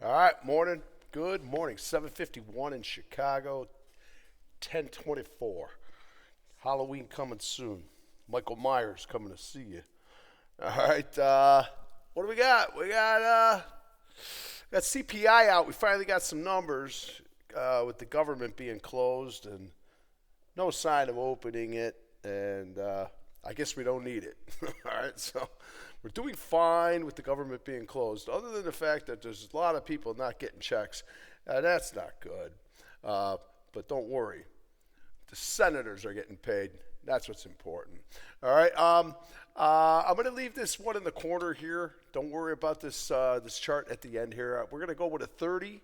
All right, morning. Good morning. 7:51 in Chicago, 10:24. Halloween coming soon. Michael Myers coming to see you. All right, what do we got? We got CPI out. We finally got some numbers with the government being closed and no sign of opening it, and I guess we don't need it. All right, so we're doing fine with the government being closed, other than the fact that there's a lot of people not getting checks. That's not good. But don't worry, the senators are getting paid. That's what's important. All right. I'm going to leave this one in the corner here. Don't worry about this chart at the end here. We're going to go with a 30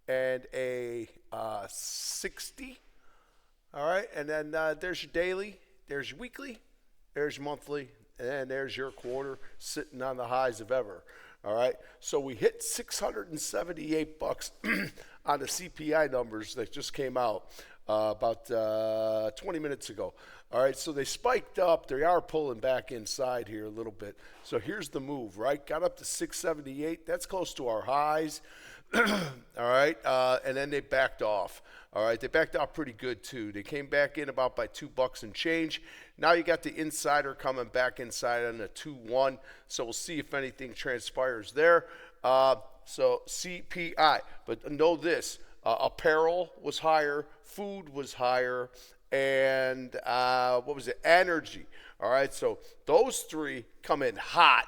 and a 60. All right, and then there's your daily, there's your weekly, there's your monthly, and there's your quarter sitting on the highs of ever. All right, so we hit 678 bucks on the CPI numbers that just came out about 20 minutes ago. All right, so they spiked up. They are pulling back inside here a little bit. So here's the move, right? Got up to 678. That's close to our highs. All right, and then they backed off. All right, they backed off pretty good too. They came back in about by $2 and change. Now you got the insider coming back inside on the 2-1. So we'll see if anything transpires there. So CPI, but know this: apparel was higher, food was higher, and what was it? Energy. All right, so those three come in hot.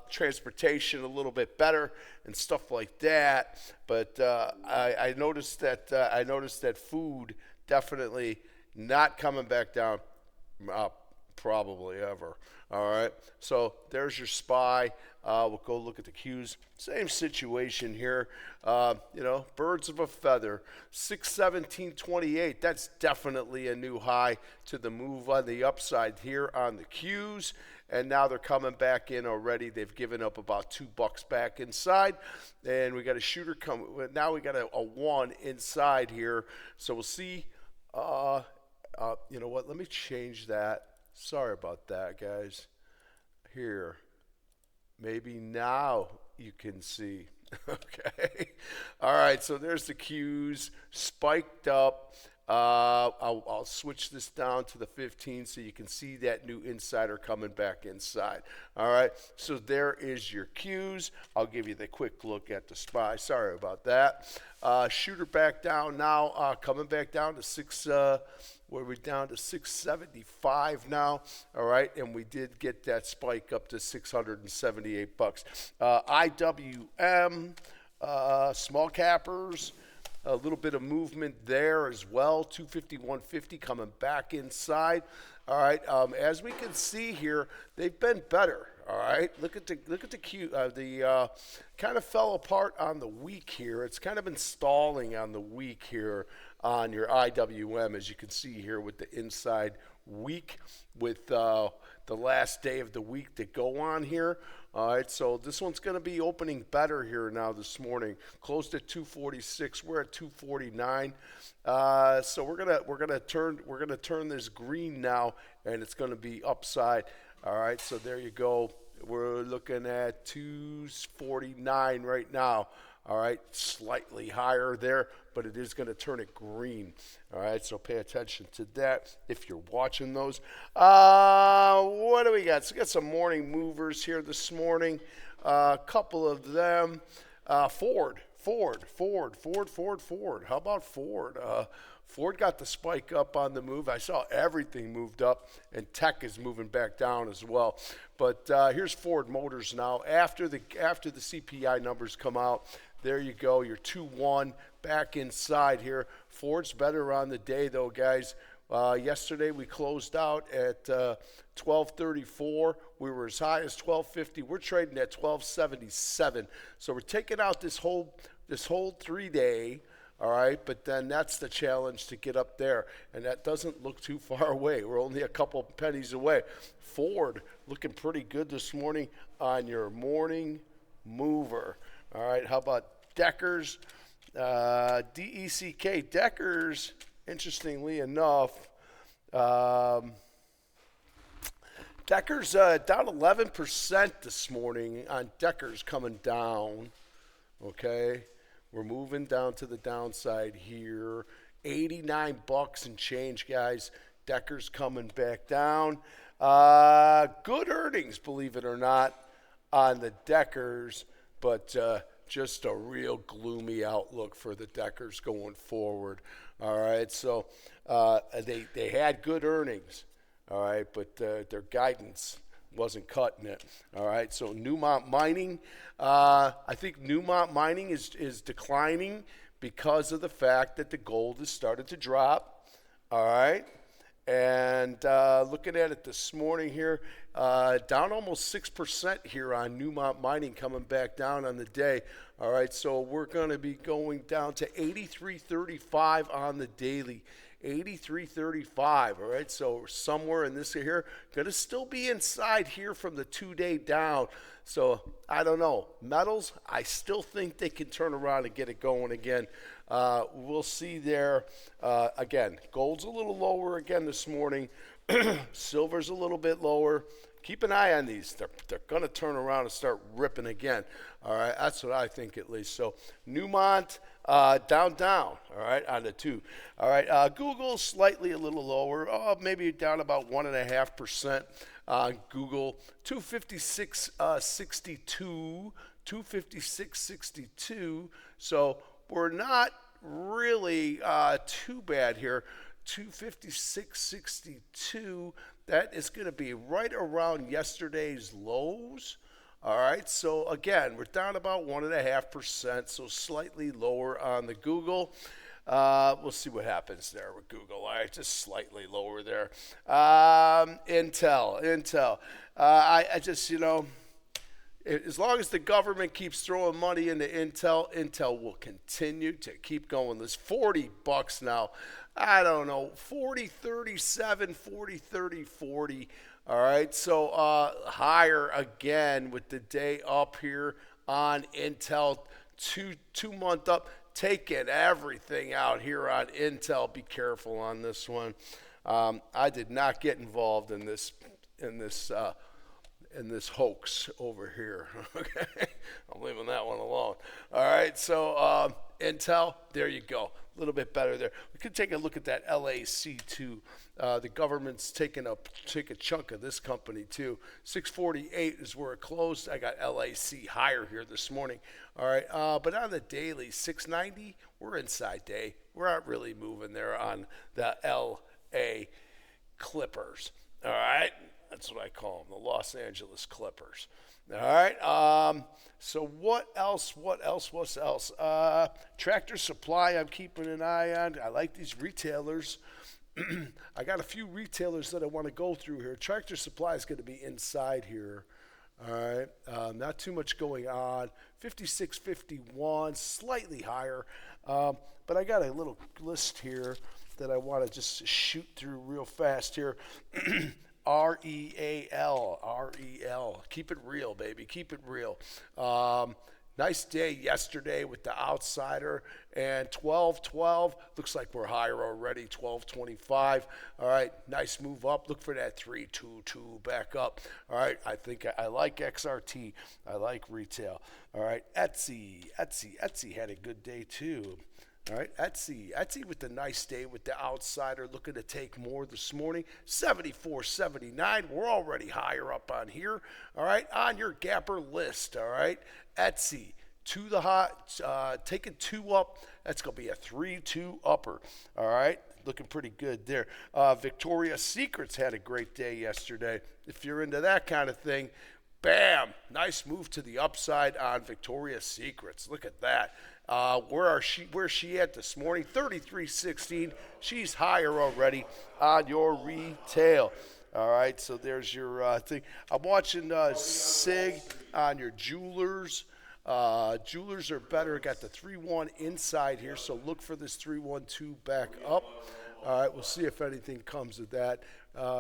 Transportation a little bit better and stuff like that, but I noticed that food definitely not coming back down, probably ever. All right, so there's your SPY. We'll go look at the Qs. Same situation here. Birds of a feather. 617.28. That's definitely a new high to the move on the upside here on the Qs. And now they're coming back in already. They've given up about $2 back inside. And we got a shooter coming. Now we got a 1 inside here. So we'll see. You know what? Let me change that. Sorry about that, guys. Here. Maybe now you can see. Okay. All right. So there's the Qs spiked up. I'll switch this down to the 15 so you can see that new insider coming back inside. All right, so there is your Qs. I'll give you the quick look at the SPY. Sorry about that. Shooter back down now, coming back down to we're down to 675 now. All right, and we did get that spike up to 678 bucks. IWM, small cappers. A little bit of movement there as well. 251.50 coming back inside. All right. As we can see here, they've been better. All right. Look at the Q. Kind of fell apart on the week here. It's kind of been stalling on the week here on your IWM, as you can see here with the inside week with the last day of the week to go on here. All right, so this one's going to be opening better here now this morning. Closed at 246. We're at 249. So we're gonna turn this green now, and it's going to be upside. All right, so there you go. We're looking at 249 right now. All right, slightly higher there, but it is going to turn it green. All right, so pay attention to that if you're watching those. What do we got? So we got some morning movers here this morning. A couple of them. Ford. How about Ford? Ford got the spike up on the move. I saw everything moved up, and tech is moving back down as well. But here's Ford Motors now. After the CPI numbers come out, there you go. You're 2-1 back inside here. Ford's better on the day, though, guys. Yesterday we closed out at 1234. We were as high as 1250. We're trading at 1277. So we're taking out this whole 3-day. All right, but then that's the challenge to get up there, and that doesn't look too far away. We're only a couple pennies away. Ford looking pretty good this morning on your morning mover. All right, how about Deckers? DECK. Deckers, interestingly enough, Deckers down 11% this morning on Deckers coming down. okay? We're moving down to the downside here. 89 bucks and change, guys. Decker's coming back down. Good earnings, believe it or not, on the Deckers, but just a real gloomy outlook for the Deckers going forward. All right, so they had good earnings, all right, but their guidance wasn't cutting it. All right, so Newmont Mining, I think Newmont Mining is declining because of the fact that the gold has started to drop. All right, and looking at it this morning here, down almost 6% here on Newmont Mining, coming back down on the day. All right, so we're going to be going down to 83.35 on the daily. 83.35. All right, so somewhere in this here, going to still be inside here from the 2-day down. So I don't know. Metals, I still think they can turn around and get it going again. We'll see there. Again, gold's a little lower again this morning. Silver's a little bit lower. Keep an eye on these. They're going to turn around and start ripping again. All right, that's what I think at least. So Newmont down, all right, on the 2. All right, Google slightly a little lower, maybe down about 1.5% on Google. 256.62, 256.62. So we're not really too bad here. 256.62. That is going to be right around yesterday's lows. All right, so again, we're down about 1.5%, so slightly lower on the Google. We'll see what happens there with Google. All right, just slightly lower there. Intel. I just, as long as the government keeps throwing money into Intel will continue to keep going. There's $40 now. I don't know, 40.37, 40.30, 40. All right, so higher again with the day up here on Intel, two-month up. Taking everything out here on Intel. Be careful on this one. I did not get involved in this hoax over here. Okay, I'm leaving that one alone. All right, so Intel, there you go. A little bit better there. We could take a look at that LAC too. The government's take a chunk of this company too. 648 is where it closed. I got LAC higher here this morning. All right, but on the daily 690, we're inside day. We're not really moving there on the LA Clippers. All right, that's what I call them, the Los Angeles Clippers. All right. So what else? Tractor Supply, I'm keeping an eye on. I like these retailers. I got a few retailers that I want to go through here. Tractor Supply is going to be inside here. All right. Not too much going on. 56.51, slightly higher. But I got a little list here that I want to just shoot through real fast here. REAL. Keep it real, baby. Keep it real. Nice day yesterday with the outsider, and 12.12 looks like we're higher already. 12.25. All right, nice move up. Look for that 3.22 back up. All right, I think I like XRT. I like retail. All right, Etsy had a good day too. All right, Etsy with the nice day with the outsider, looking to take more this morning. 74.79. We're already higher up on here. All right, on your gapper list. All right, Etsy to the hot, taking 2 up. That's going to be a 3-2 upper. All right, looking pretty good there. Victoria's Secrets had a great day yesterday. If you're into that kind of thing, bam, nice move to the upside on Victoria's Secrets. Look at that. Where's she at this morning? 33.16. She's higher already on your retail. All right, so there's your thing. I'm watching SIG on your jewelers. Jewelers are better. Got the 3-1 inside here, so look for this 3-1-2 back up. All right, we'll see if anything comes of that.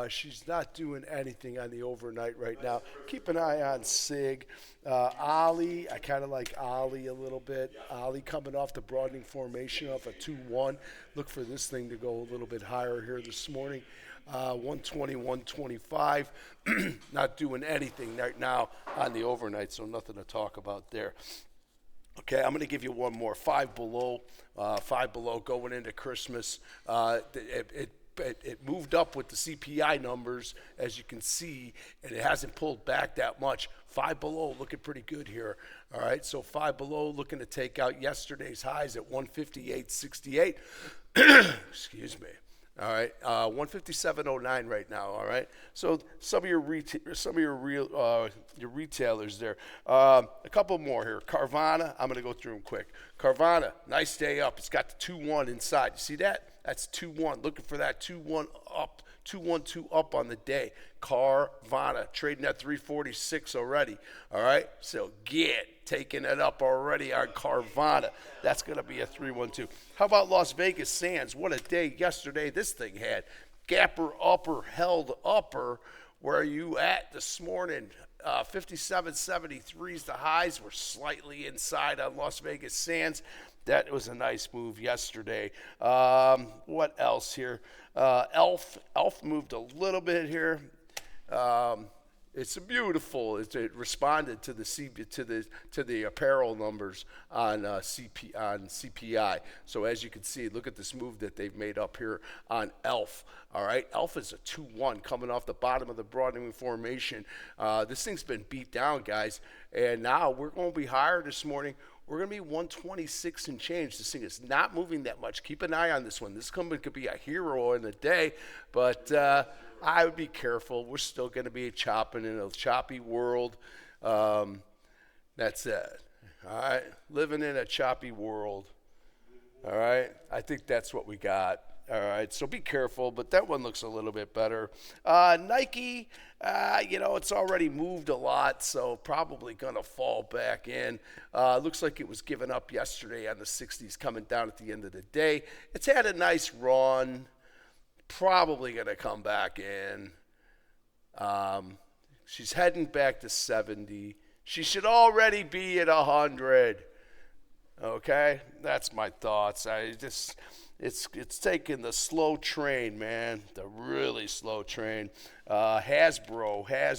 She's not doing anything on the overnight right now. Keep an eye on SIG. Ali, I kind of like Ali a little bit. Ali coming off the broadening formation of a 2-1. Look for this thing to go a little bit higher here this morning. 120, 125. Not doing anything right now on the overnight, so nothing to talk about there. Okay, I'm going to give you one more. Five Below going into Christmas. It moved up with the CPI numbers, as you can see, and it hasn't pulled back that much. Five Below looking pretty good here. All right, so Five Below looking to take out yesterday's highs at 158.68. Excuse me. All right, 157.09 right now. All right, so some of your retailers there. A couple more here. Carvana, I'm gonna go through them quick. Carvana, nice day up. It's got the 2-1 inside. You see that? That's 2-1. Looking for that 2-1 up. 212 up on the day. Carvana trading at 346 already. All right, so taking it up already on Carvana. That's going to be a 312. How about Las Vegas Sands? What a day yesterday this thing had. Gapper upper held upper. Where are you at this morning? 57.73 is the highs. We're slightly inside on Las Vegas Sands. That was a nice move yesterday. What else here? Elf moved a little bit here. It's beautiful. It responded to the apparel numbers on CPI. So as you can see, look at this move that they've made up here on Elf. All right, Elf is a 2-1 coming off the bottom of the broadening formation. This thing's been beat down, guys, and now we're going to be higher this morning. We're going to be 126 and change. This thing is not moving that much. Keep an eye on this one. This company could be a hero in a day, but I would be careful. We're still going to be chopping in a choppy world. That's it. All right? Living in a choppy world. All right? I think that's what we got. All right, so be careful, but that one looks a little bit better. Nike, it's already moved a lot, so probably going to fall back in. Looks like it was given up yesterday on the 60s, coming down at the end of the day. It's had a nice run, probably going to come back in. She's heading back to 70. She should already be at 100. Okay, that's my thoughts. It's taking the slow train, man, the really slow train. Hasbro. Hey,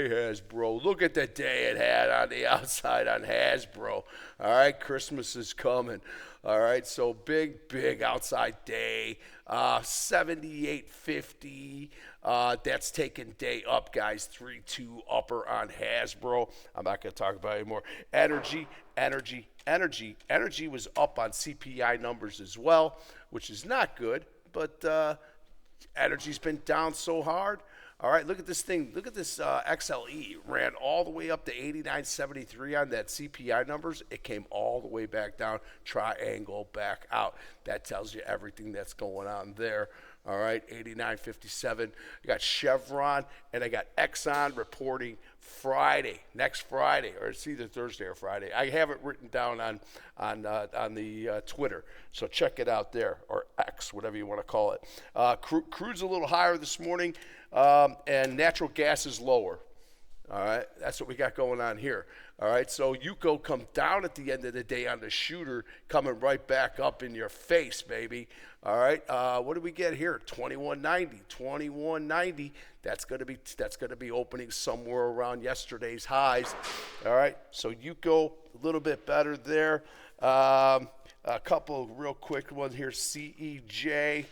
Hasbro, look at the day it had on the outside on Hasbro. All right, Christmas is coming. All right, so big outside day. 78.50. That's taking day up, guys. 3-2 upper on Hasbro. I'm not going to talk about it anymore. Energy was up on CPI numbers as well, which is not good, but energy's been down so hard. All right, look at this thing. Look at this XLE. Ran all the way up to 89.73 on that CPI numbers. It came all the way back down, triangle back out. That tells you everything that's going on there. All right, 89.57. I got Chevron and I got Exxon reporting next Friday, or it's either Thursday or Friday. I have it written down on the Twitter, so check it out there, or X, whatever you want to call it. Crude's a little higher this morning, and natural gas is lower. All right, that's what we got going on here. All right, so Yuko come down at the end of the day on the shooter, coming right back up in your face, baby. All right, what do we get here? 21.90. That's gonna be opening somewhere around yesterday's highs. All right, so Yuko a little bit better there. A couple real quick ones here. CEJ.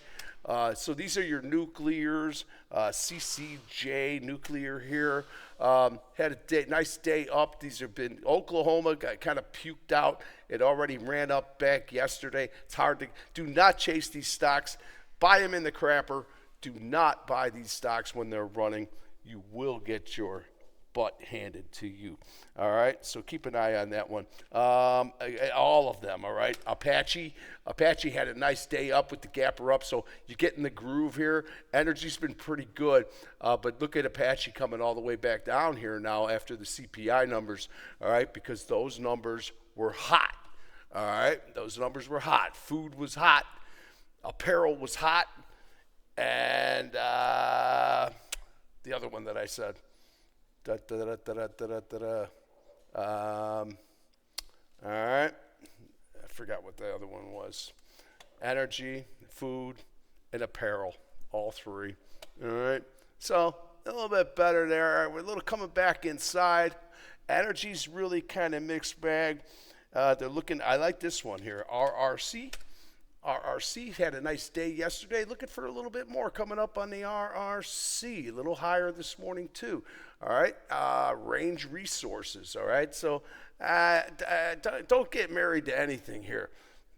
So these are your nuclears. CCJ nuclear here. Had a nice day up. These have been Oklahoma got kind of puked out. It already ran up back yesterday. It's hard to do not chase these stocks. Buy them in the crapper. Do not buy these stocks when they're running. You will get your butt handed to you. All right, so keep an eye on that one. All of them. All right. Apache had a nice day up with the gapper up, so you get in the groove here. Energy's been pretty good, but look at Apache coming all the way back down here now after the CPI numbers. All right, because those numbers were hot. All right, those numbers were hot. Food was hot. Apparel was hot, and the other one that I said. All right. I forgot what the other one was. Energy, food, and apparel. All three. All right. So a little bit better there. We're a little coming back inside. Energy's really kind of mixed bag. They're looking. I like this one here. RRC had a nice day yesterday. Looking for a little bit more coming up on the RRC. A little higher this morning too. All right. Range Resources. All right. So don't get married to anything here.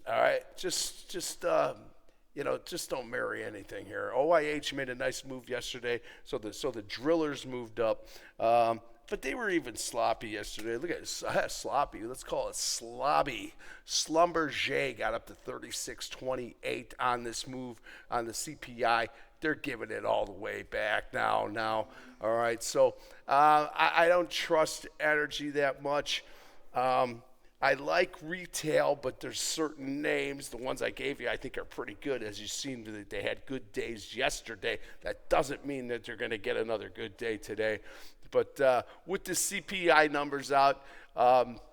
All right. Just don't marry anything here. OIH made a nice move yesterday. So the drillers moved up. But they were even sloppy yesterday. Look at it, sloppy. Let's call it slobby. Schlumberger got up to 36.28 on this move on the CPI. They're giving it all the way back now. All right, so I don't trust energy that much. I like retail, but there's certain names. The ones I gave you I think are pretty good. As you've seen, they had good days yesterday. That doesn't mean that they're going to get another good day today. But with the CPI numbers out,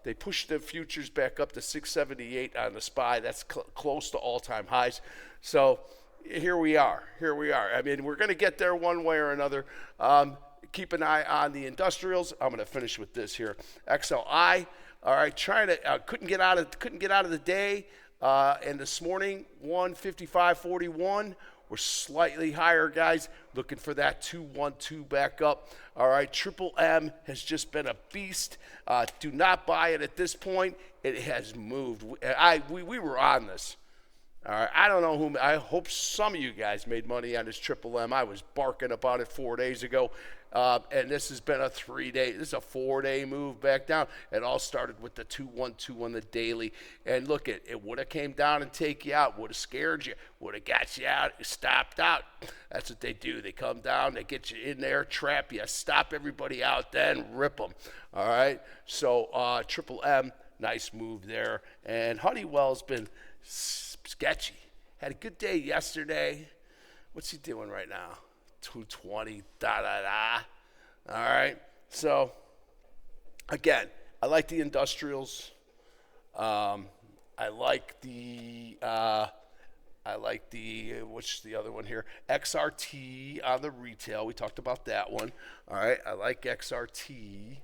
they pushed the futures back up to 678 on the SPY. That's close to all-time highs. So here we are. I mean, we're going to get there one way or another. Keep an eye on the industrials. I'm going to finish with this here. XLI. All right, couldn't get out of the day, and this morning 155.41. We're slightly higher, guys. Looking for that 212 back up. All right, Triple M has just been a beast. Do not buy it at this point. It has moved. We were on this. All right, I don't know whom. I hope some of you guys made money on this Triple M. I was barking about it 4 days ago. And this has been a 3-day, this is a 4-day move back down. It all started with the 212 on the daily. And look, it would have came down and take you out, would have scared you, would have got you out, stopped out. That's what they do. They come down, they get you in there, trap you, stop everybody out, then rip them. All right, so Triple M, nice move there. And Honeywell's been sketchy. Had a good day yesterday. What's he doing right now? 220, All right. So, again, I like the industrials. I like the what's the other one here? XRT on the retail. We talked about that one. All right. I like XRT.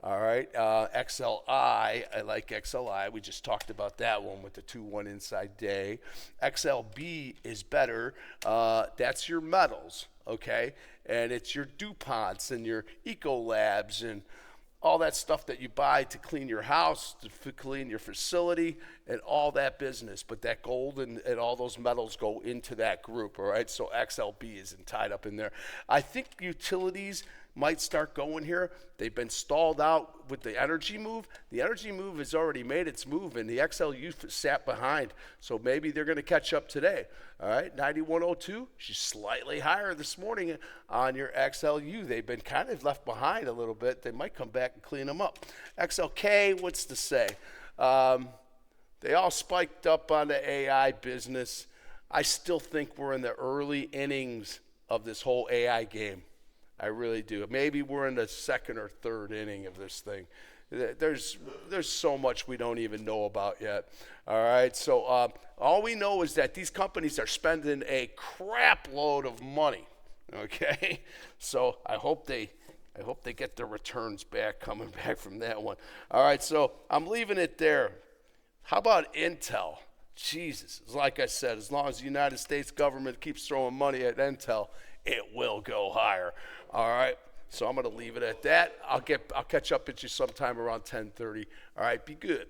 All right. XLI. I like XLI. We just talked about that one with the 2-1 inside day. XLB is better. That's your metals. Okay, and it's your DuPonts and your Ecolabs and all that stuff that you buy to clean your house, to clean your facility, and all that business. But that gold and all those metals go into that group, all right? So XLB isn't tied up in there. I think utilities might start going here. They've been stalled out with the energy move. The energy move has already made its move, and the XLU sat behind. So maybe they're going to catch up today. All right, 91.02. She's slightly higher this morning on your XLU. They've been kind of left behind a little bit. They might come back and clean them up. XLK, what's to say? They all spiked up on the AI business. I still think we're in the early innings of this whole AI game. I really do. Maybe we're in the second or third inning of this thing. There's so much we don't even know about yet. All right, so all we know is that these companies are spending a crap load of money. Okay, so I hope they get their returns back coming back from that one. All right, so I'm leaving it there. How about Intel? Jesus, like I said, as long as the United States government keeps throwing money at Intel, it will go higher. All right, so I'm going to leave it at that. I'll catch up with you sometime around 10:30. All right, be good.